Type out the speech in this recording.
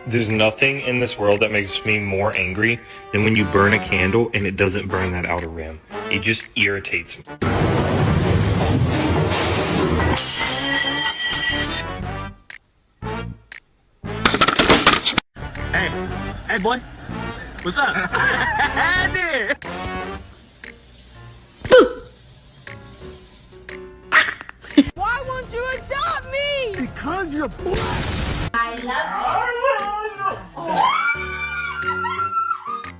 There's nothing in this world that makes me more angry than when you burn a candle and it doesn't burn that outer rim. It just irritates me. Hey boy, what's up? There. Why won't you adopt me? Because you're black. I love you.